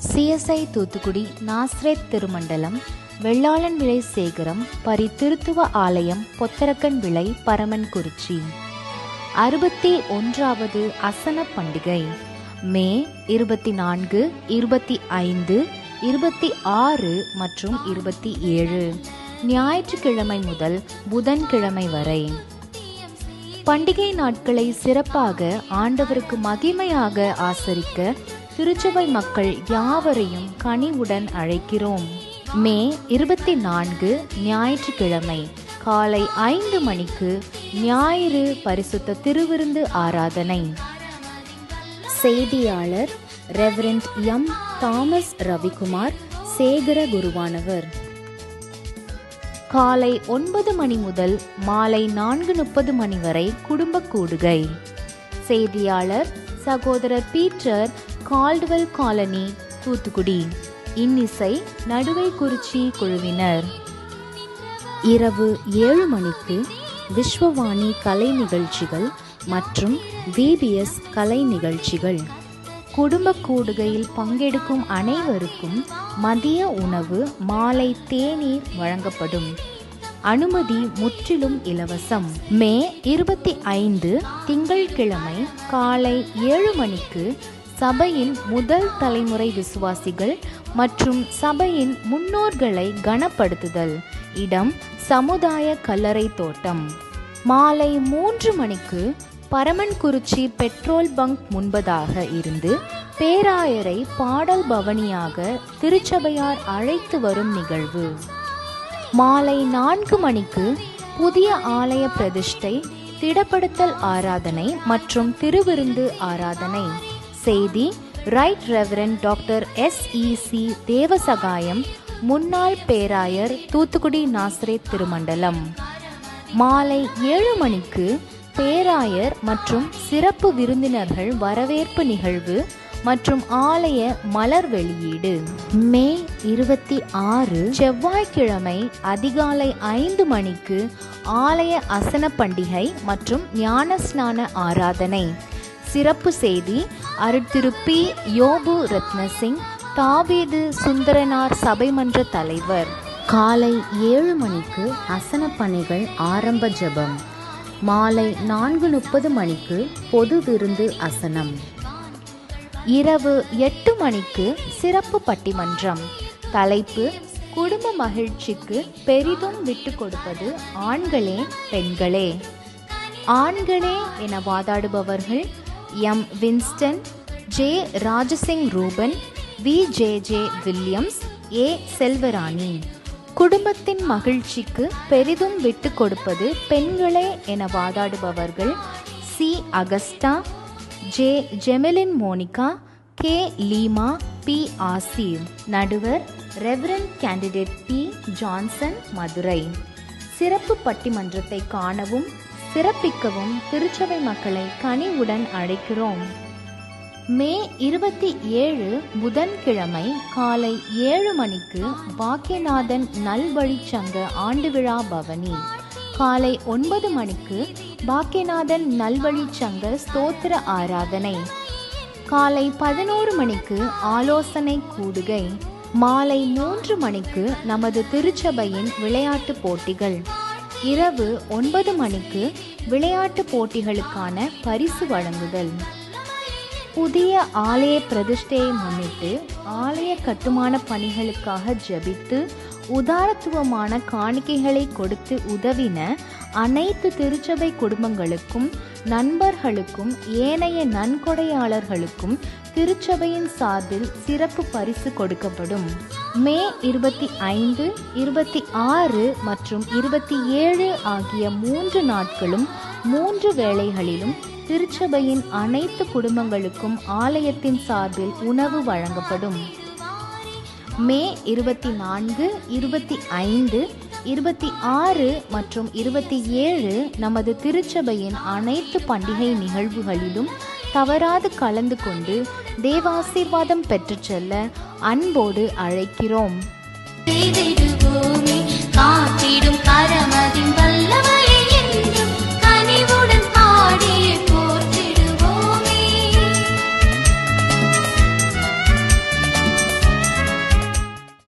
CSI Thoothukudi Nazareth திருமண்டலம் வெள்ளாளன் விளை சேகரம் பரி திருத்துவ ஆலயம் பொத்தரக்கன் விளை பரமன்குறிச்சி 61வது அசன பண்டிகை மே 24, 25, 26 மற்றும் 27 ஞாயிற்றுக்கிழமை முதல் புதன்கிழமை வரை. பண்டிகை நாட்களை சிறப்பாக ஆண்டவருக்கு மகிமையாக ஆசரிக்க திருச்சபை மக்கள் யாவரையும் கனிவுடன் அழைக்கிறோம். மே 24 ஞாயிற்றுக்கிழமை காலை 5 மணிக்கு ஞாயிறு பரிசுத்த திருவிருந்து ஆராதனை. செய்தியாளர் ரெவரண்ட் எம். தாமஸ் ரவிக்குமார், சேகர குருவானவர். காலை 9 மணி முதல் மாலை 4:30 மணி வரை குடும்ப கூடுகை. செய்தியாளர் சகோதரர் பீட்டர், கால்டுவெல் காலனி, தூத்துக்குடி. இன்னிசை நடுவைக்குறிச்சி குழுவினர். இரவு 7 மணிக்கு விஸ்வவாணி கலை நிகழ்ச்சிகள் மற்றும் VBS கலை நிகழ்ச்சிகள். குடும்ப கூடுகையில் பங்கெடுக்கும் அனைவருக்கும் மதிய உணவு, மாலை தேநீர் வழங்கப்படும். அனுமதி முற்றிலும் இலவசம். மே 25 திங்கட்கிழமை காலை 7 மணிக்கு சபையின் முதல் தலைமுறை விசுவாசிகள் மற்றும் சபையின் முன்னோர்களை கனப்படுத்துதல். இடம் சமுதாய கல்லறை தோட்டம். மாலை 3 மணிக்கு பரமன்குறிச்சி பெட்ரோல் பங்க் முன்பதாக இருந்து பேராயரை பாடல் பவனியாக திருச்சபையார் அழைத்து வரும் நிகழ்வு. மாலை 4 மணிக்கு புதிய ஆலய பிரதிஷ்டை, திடப்படுத்தல் ஆராதனை மற்றும் திருவிருந்து ஆராதனை. செய்தி right reverend doctor SEC Devasahayam, முன்னாள் பேராயர், தூத்துக்குடி நாஸ்ரேத் திருமண்டலம். மாலை 7 மணிக்கு பேராயர் மற்றும் சிறப்பு விருந்தினர்கள் வரவேற்பு நிகழ்வு மற்றும் ஆலய மலர் வெளியீடு. மே 26 செவ்வாய்க்கிழமை அதிகாலை 5 மணிக்கு ஆலய அசன பண்டிகை மற்றும் ஞானஸ்நான ஆராதனை. சிறப்பு செய்தி அருட்திரு P. யோபு ரத்னசிங், தாவீது சுந்தரனார் சபைமன்ற தலைவர். காலை 7 மணிக்கு அசன பணிகள் ஆரம்ப ஜெபம். மாலை 4:30 மணிக்கு பொது விருந்து அசனம். இரவு 8 மணிக்கு சிறப்பு பட்டிமன்றம். தலைப்பு குடும்ப மகிழ்ச்சிக்கு பெரிதும் விட்டு கொடுப்பது ஆண்களே பெண்களே. ஆண்களே என வாதாடுபவர்கள் M. Winston, J. Rajasingh Ruben, VJJ Williams, A. Selvarani. குடும்பத்தின் மகிழ்ச்சிக்கு பெரிதும் விட்டு கொடுப்பது பெண்களே என வாதாடுபவர்கள் C. Augusta, J. Jemelin Monica, K. Leema, P. Asir. நடுவர் reverend candidate P. Johnson, Madurai. சிறப்பு பட்டிமன்றத்தை காணவும் சிறப்பிக்கவும் திருச்சபை மக்களை கனிவுடன் அழைக்கிறோம். மே 27 புதன்கிழமை காலை 7 மணிக்கு பாக்கியநாதன் நல்வழிச்சங்க ஆண்டு விழா பவனி. காலை 9 மணிக்கு பாக்கியநாதன் நல்வழிச்சங்க ஸ்தோத்திர ஆராதனை. காலை 11 மணிக்கு ஆலோசனை கூடுகை. மாலை 3 மணிக்கு நமது திருச்சபையின் விளையாட்டு போட்டிகள். இரவு 9 மணிக்கு விளையாட்டு போட்டிகளுக்கான பரிசு வழங்குதல். புதிய ஆலய பிரதிஷ்டையை முன்னிட்டு ஆலய கட்டுமான பணிகளுக்காக ஜெபித்து உதாரத்துவமான காணிக்கைகளை கொடுத்து உதவின அனைத்து திருச்சபை குடும்பங்களுக்கும், நண்பர்களுக்கும், ஏனைய நன்கொடையாளர்களுக்கும் திருச்சபையின் சார்பில் சிறப்பு பரிசு கொடுக்கப்படும். மே 25, 26 மற்றும் 27 ஆகிய 3 நாட்களும் 3 வேளைகளிலும் திருச்சபையின் அனைத்து குடும்பங்களுக்கும் ஆலயத்தின் சார்பில் உணவு வழங்கப்படும். மே 24, 25, 26 மற்றும் 27 நமது திருச்சபையின் அனைத்து பண்டிகை நிகழ்வுகளிலும் தவறாது கலந்து கொண்டு தேவாசீர்வாதம் பெற்று செல்ல அன்போடு அழைக்கிறோம்.